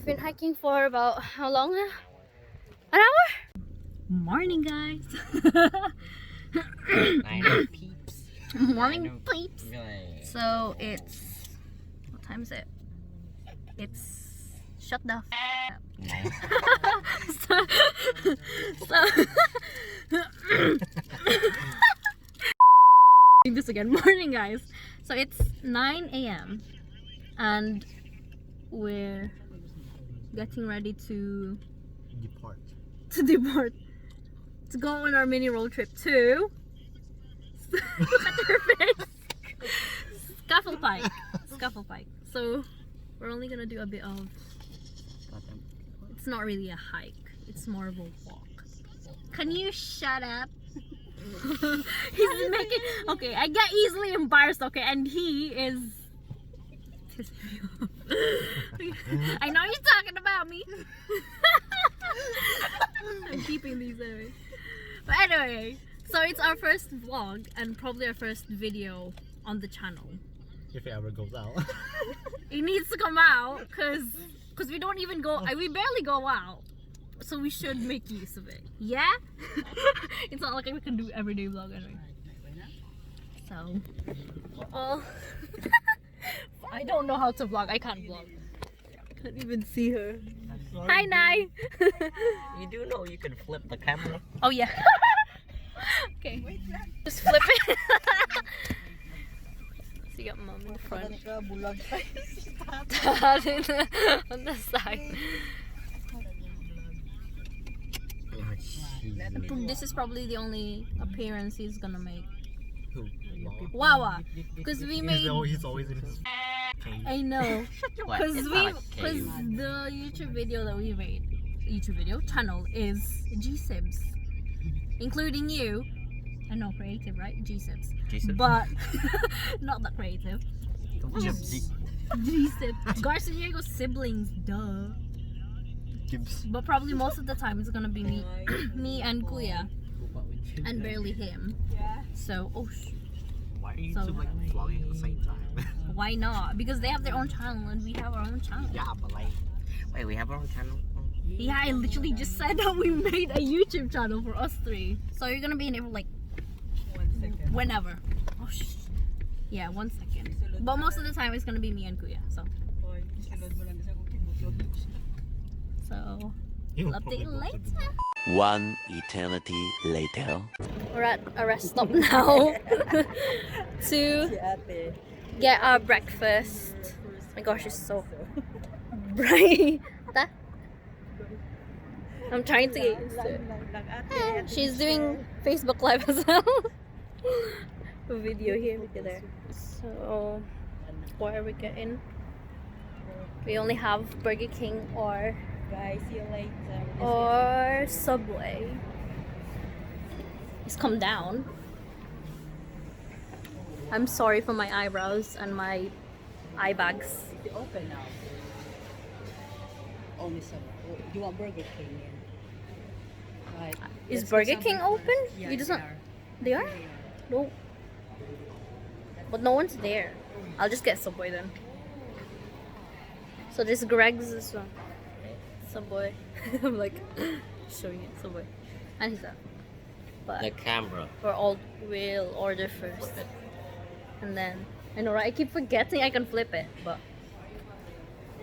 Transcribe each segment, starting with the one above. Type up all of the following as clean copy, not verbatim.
We've been hiking for about how long now? An hour? Morning, guys. I know peeps. Morning, peeps. So it's what time is it? It's shut the f up. Doing this again. Morning, guys. So it's 9 a.m. and we're getting ready to Depart. to go on our mini road trip to look at your face. Scafell Pike. So we're only gonna do a bit of, it's not really a hike, it's more of a walk. Can you shut up? He's making, okay, I get easily embarrassed, okay, and he is pissing me off. I know you're talking about me. I'm keeping these anyway. But anyway, so it's our first vlog and probably our first video on the channel. If it ever goes out. It needs to come out because we don't even go, we barely go out. So we should make use of it. Yeah? It's not like we can do everyday vlog anyway. So, I don't know how to vlog. I can't vlog. Can't even see her. Hi, Nai. You do know you can flip the camera. Oh yeah. Okay. Just flip it. So you got mom in the front. Dad on the side. This is probably the only appearance he's gonna make. Who? Wawa. Because we made. He's always in his cave. I know. Because the cave. YouTube video that we made, channel is G-Sibs, including you. I know, creative, right? G-Sibs. But not that creative. G-Sibs. Garcia Diego's siblings, duh. But probably most of the time it's gonna be me and Kuya, and barely him. So, Why are you two like vlogging at the same time? why not? Because they have their own channel and we have our own channel. Yeah, but like, wait, we have our own channel? Yeah, I literally just said that we made a YouTube channel for us three. So you're gonna be in it for like 1 second. whenever. Yeah, 1 second. But most of the time it's gonna be me and Kuya. So we'll update later. One eternity later. We're at a rest stop now to get our breakfast. Oh my gosh, it's so bright. I'm trying to get used to it. She's doing Facebook Live as well. A video here, look at there. So, what are we getting? We only have Burger King or See you later. or Subway. It's come down. I'm sorry for my eyebrows and my eye bags. It's open now. Only some. You want Burger King? Right. Is Burger King open? Yeah, You just not. they are. They are? No. But no one's there. I'll just get Subway then. So this Greg's as well. Subway. I'm like showing it Subway. And he's up. But The camera. we'll order first. And then I know, right? I keep forgetting I can flip it, but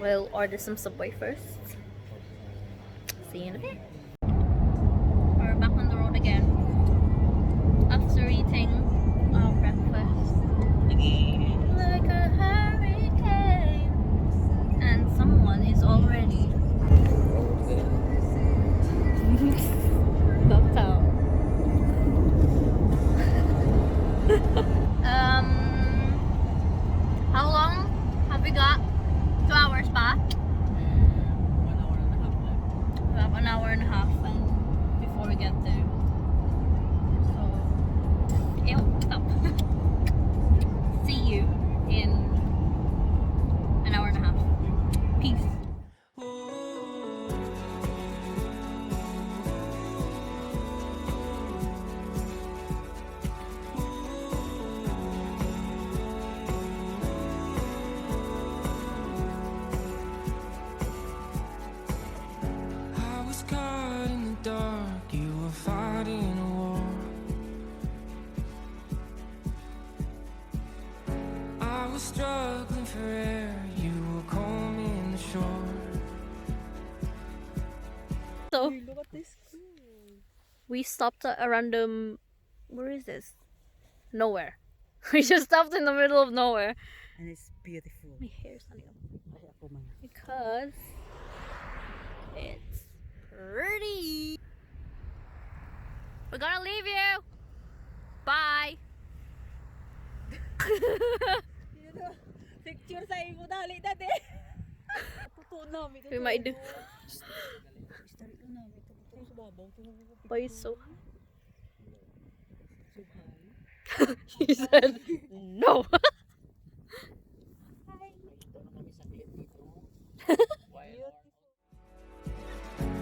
we'll order some Subway first. See you in a bit. We're back on the road again. After eating our breakfast. Like a hurricane. And someone is already knocked out. How long have we got? 2 hours back? 1 hour and a half left. We have an hour and a half before we get there. So, stop. See you in an hour and a half. Peace. shore. So Look at this. we stopped at a random. Where is this? Nowhere. We just stopped in the middle of nowhere. And it's beautiful. My hair's on you. Ay, ako man. Because it's pretty. We're gonna leave you. Bye. Picture sa imo dali dati. Totoo na mi. We might do. Dali ko na mi. Totoo sa babaw. Why is so So high. He said no. Ito na kami sa clip dito.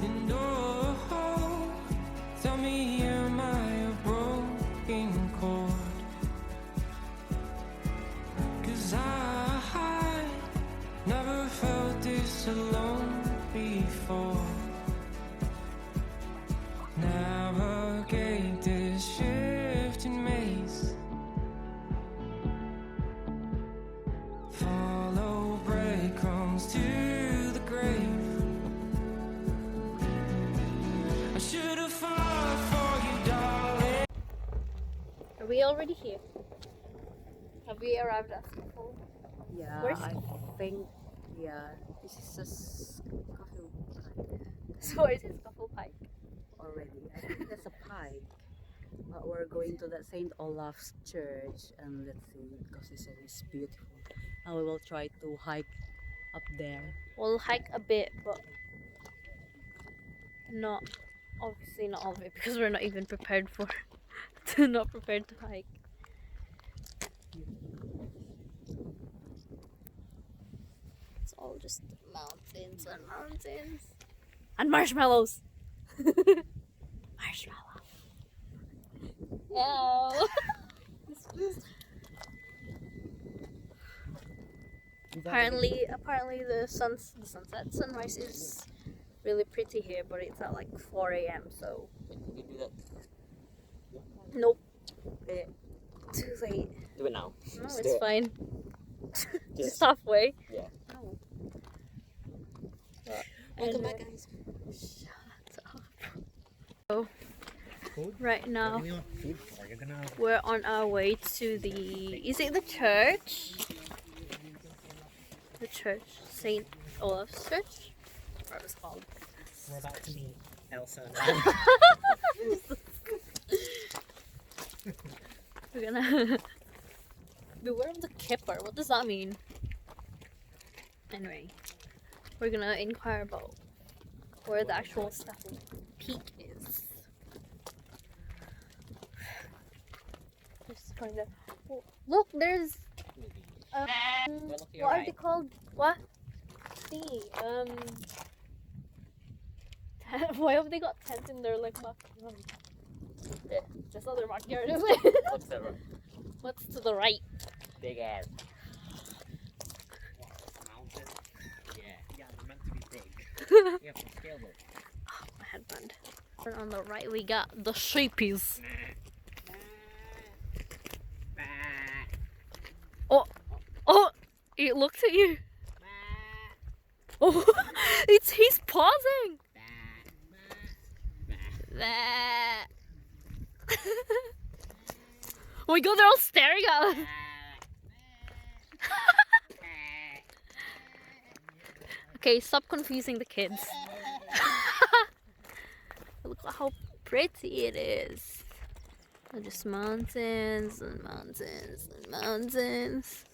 And oh, tell me, am I a broken chord? 'Cause I never felt this alone before. Navigate this shifting maze. Follow breadcrumbs to the grave. I should have fought for you, darling. Are we already here? Have we arrived at Scafell? Yeah, Where's I think, yeah, this is a Scafell Pike So where is Scafell Pike? already. I think that's a pike. But we're going to that St. Olaf's Church and let's see because he said it's beautiful. And we will try to hike up there. We'll hike a bit, but not obviously not all of it because we're not even prepared for not prepared to hike. It's all just mountains and mountains and marshmallows. Marshmallow. Ew. Apparently the sunrise is really pretty here, but it's at like 4 a.m. So Can you do that? nope, too late. Do it now. No, Just it's do it. fine. Just- Just halfway. Yeah. No. Welcome back, guys. Shut up. So Food? right now What do you want food for? You're gonna. we're on our way to the. Is it the church? The church, St. Olaf's Church. What it was called. We're about to meet Elsa. We're gonna beware of the kipper. What does that mean? Anyway, we're gonna inquire about where the actual Scafell Peak is. Just going there. Oh, look, there's Well, look to your what are right. they called? What? See, why have they got tents in their like backyard? Just other backyard, isn't it? What's the What's to the right? big ass? Mountain? Yeah, they're meant to be big. You have to scale them. My headband. And on the right we got the sheepies. Oh, oh! It looks at you. Oh, he's pausing. Oh my god, they're all staring at us. Okay, stop confusing the kids. Look at how pretty it is. And just mountains and mountains and mountains.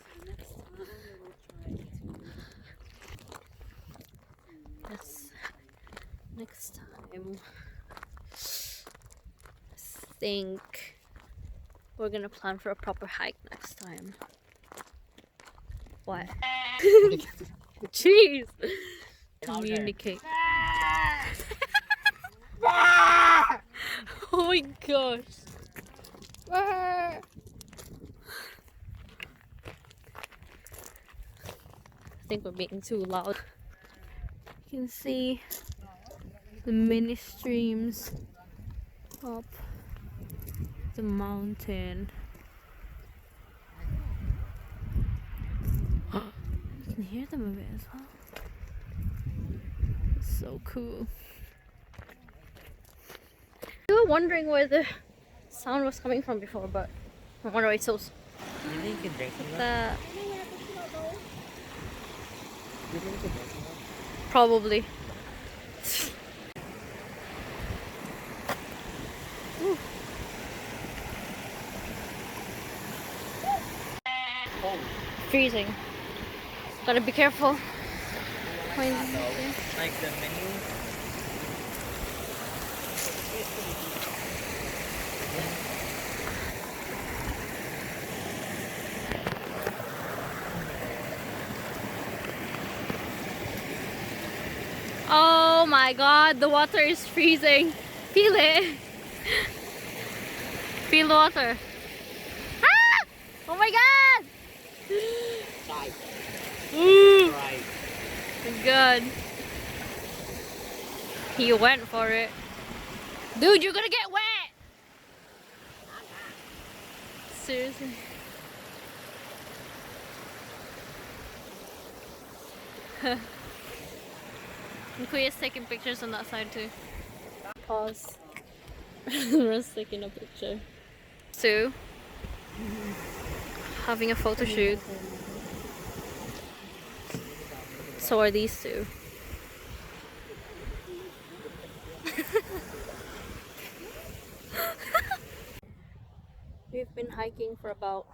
Yes. Next time, I think we're gonna plan for a proper hike next time. What? Jeez. Communicate. Oh my gosh. I think we're being too loud. You can see the mini streams up the mountain. You can hear them a bit as well. So cool. We were wondering where the sound was coming from before, but I wonder why it's so. You think you can drink from that? That You think you can drink from that? probably. Ooh. Cold. Freezing. Gotta be careful. When Like the menu. oh my god, the water is freezing. Feel it. Feel the water. Ah! Oh my god! Right. Ooh, Right. good. He went for it. Dude, you're gonna get wet! Seriously. And Kuya's taking pictures on that side too. Pause. Rose taking a picture. Sue having a photo shoot. So are these two. We've been hiking for about...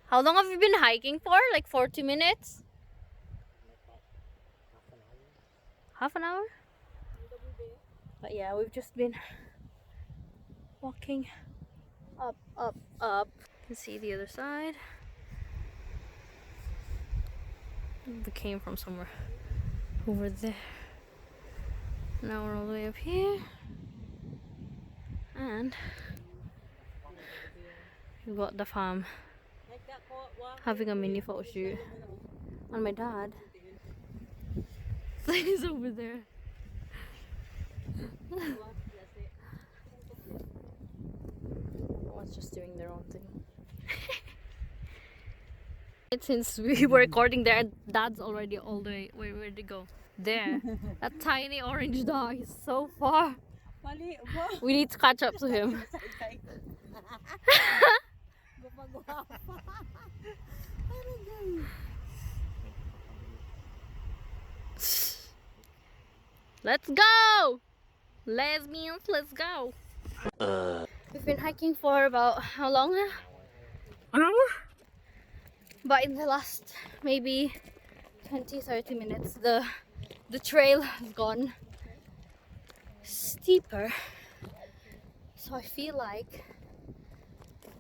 How long have you been hiking for? Like 40 minutes? Half an hour? But yeah, we've just been walking up, up, up. You can see the other side. We came from somewhere over there. Now we're all the way up here. And we've got the farm having a mini photo shoot. And my dad is over there. Everyone's just doing their own thing. Since we were recording there, Dad's already all the way. Where'd he go? There. That tiny orange dog is so far. We need to catch up to him. Let's go! Lesbians, let's go! We've been hiking for about how long now? An hour? But in the last maybe 20-30 minutes, the trail has gone steeper. So I feel like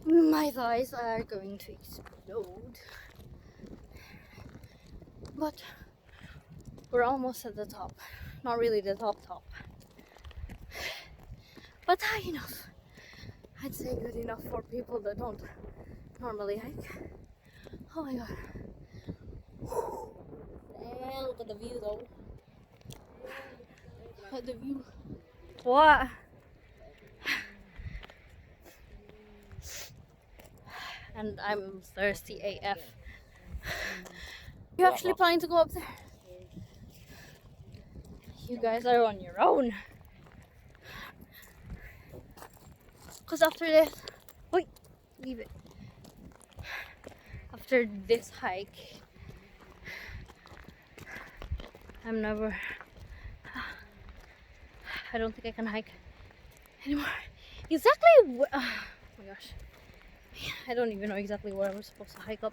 my thighs are going to explode. But we're almost at the top. Not really the top, but high enough. I'd say good enough for people that don't normally hike. Oh my god. Damn, look at the view though. Look at the view. What? And I'm thirsty AF. You actually planning to go up there? You guys are on your own. Cause after this, wait, leave it. After this hike, I don't think I can hike anymore. Exactly oh my gosh. I don't even know exactly where we're supposed to hike up.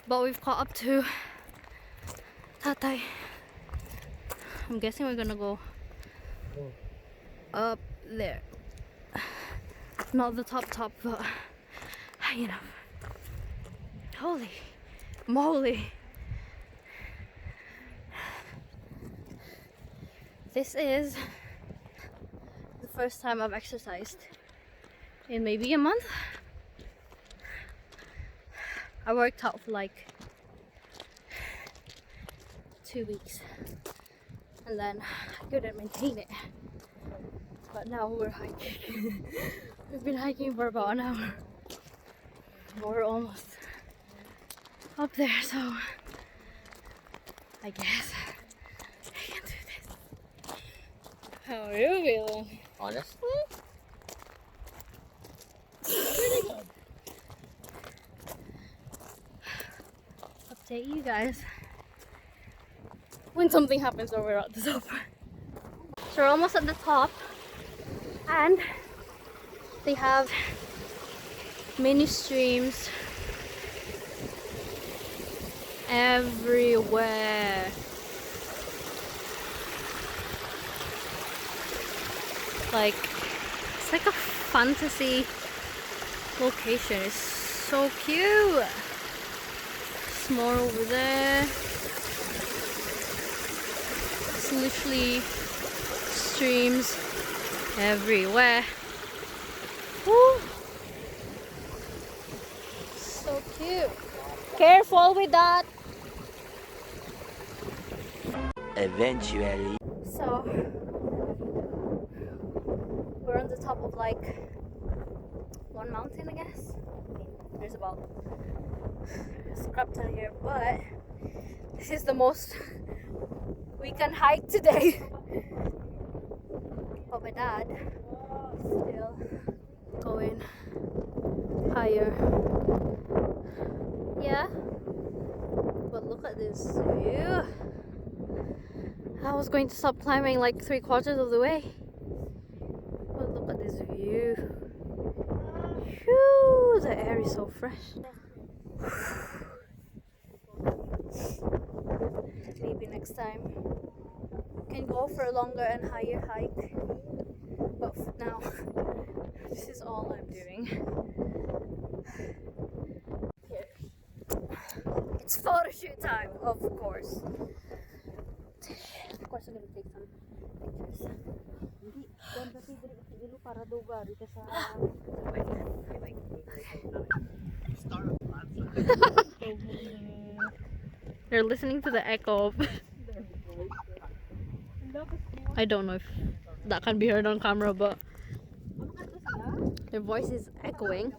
But we've caught up to Tatay. I'm guessing we're gonna go up there. Not the top, but high enough. Holy moly. This is the first time I've exercised in maybe a month. I worked out for like 2 weeks and then I couldn't maintain it. But now we're hiking. We've been hiking for about an hour. We're almost up there, so I guess I can do this. How are you feeling? Honestly? Update you guys when something happens or we're at the top. So we're almost at the top, and they have mini streams everywhere. Like, it's like a fantasy location. It's so cute. There's more over there. It's literally streams everywhere. Woo! So cute. Careful with that. Eventually. So we're on the top of like one mountain, I guess. I mean, there's about a crap ton here, but this is the most we can hike today. But my dad still going higher. Yeah, but look at this view. I was going to stop climbing like 3/4 of the way. But look at this view. Phew, the air is so fresh. Maybe next time we can go for a longer and higher hike. But for now, this is all I'm doing. Here. It's photo shoot time, of course. Of course, I'm gonna take some pictures. They're listening to the echo of I don't know if that can be heard on camera, but their voice is echoing.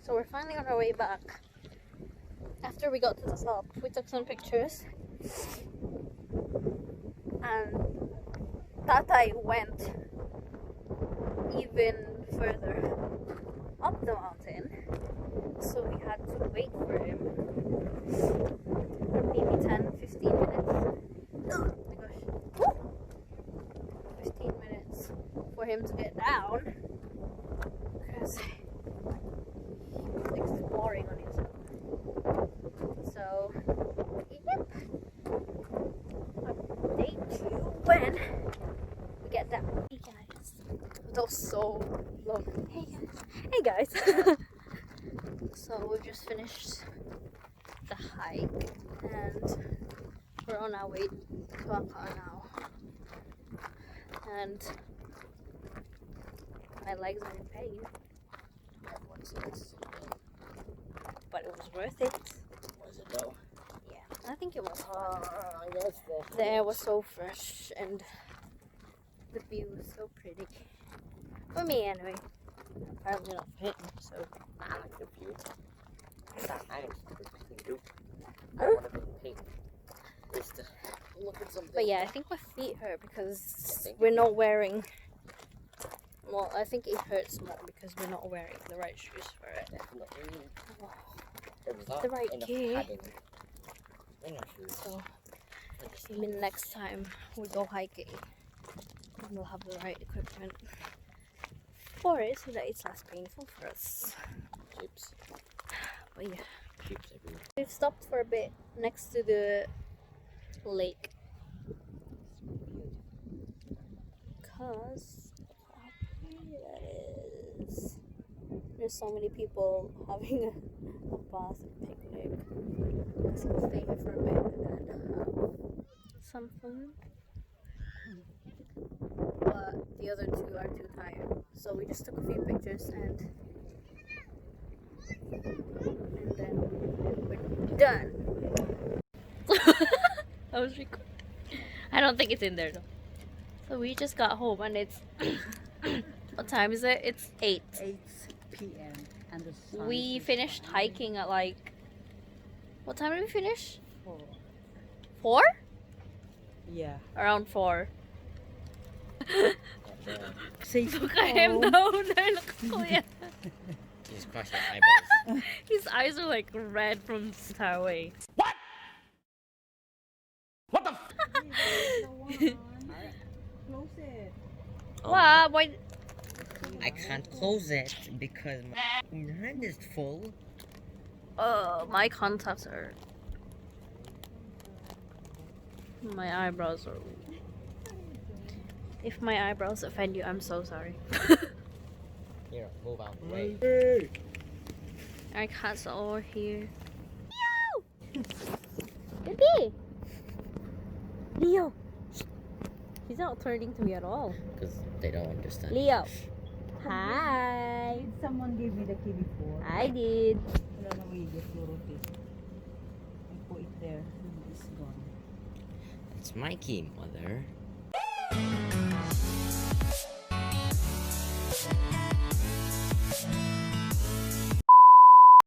So we're finally on our way back. After we got to the top, we took some pictures, and Tatai went even further up the mountain, so we had to wait for him for maybe 10-15 minutes. Oh my gosh, 15 minutes for him to get down, because exploring on his own. So, yep. Update you when we get down. Hey guys. That was so long. Hey guys. So we've just finished the hike and we're on our way to our car now. And my legs are in pain. But it was worth it. Was it though? Yeah, I think it was. I guess The air was so fresh and the view was so pretty. For me, anyway. Apparently not for him, so. I like the view. I don't want to be pink. Just to look at something. But yeah, I think my feet hurt because we're not wearing. Well, I think it hurts more because we're not wearing the right shoes for it. Definitely. Oh, There's not the right enough gear. padding in our shoes. so maybe next time we go hiking, we'll have the right equipment for it so that it's less painful for us. Chips. But yeah, Chips everywhere. we've stopped for a bit next to the lake because how pretty that is. There's so many people having a bath and picnic. So we'll stay here for a bit and some food. But the other two are too tired. So we just took a few pictures and then we're done. That was really cool. I don't think it's in there though. So we just got home and it's what time is it? It's 8. 8 p.m. and the sun We is finished shining. hiking at like what time did we finish? 4. 4? Yeah. Around 4. Say Look at him down there. Look at Kuya. You just cross your eyeballs. His eyes are like red from Starway. Close it. Wow, why? I can't close it because my hand is full. My contacts are. My eyebrows are. If my eyebrows offend you, I'm so sorry. Here, move out the way. Our cats are over here. Leo! Baby! Leo! He's not turning to me at all. Because they don't understand. Leo! Hi! Did someone give me the key before? I did. Wala na may fluorophore. I put it there. It's gone. It's my key, mother.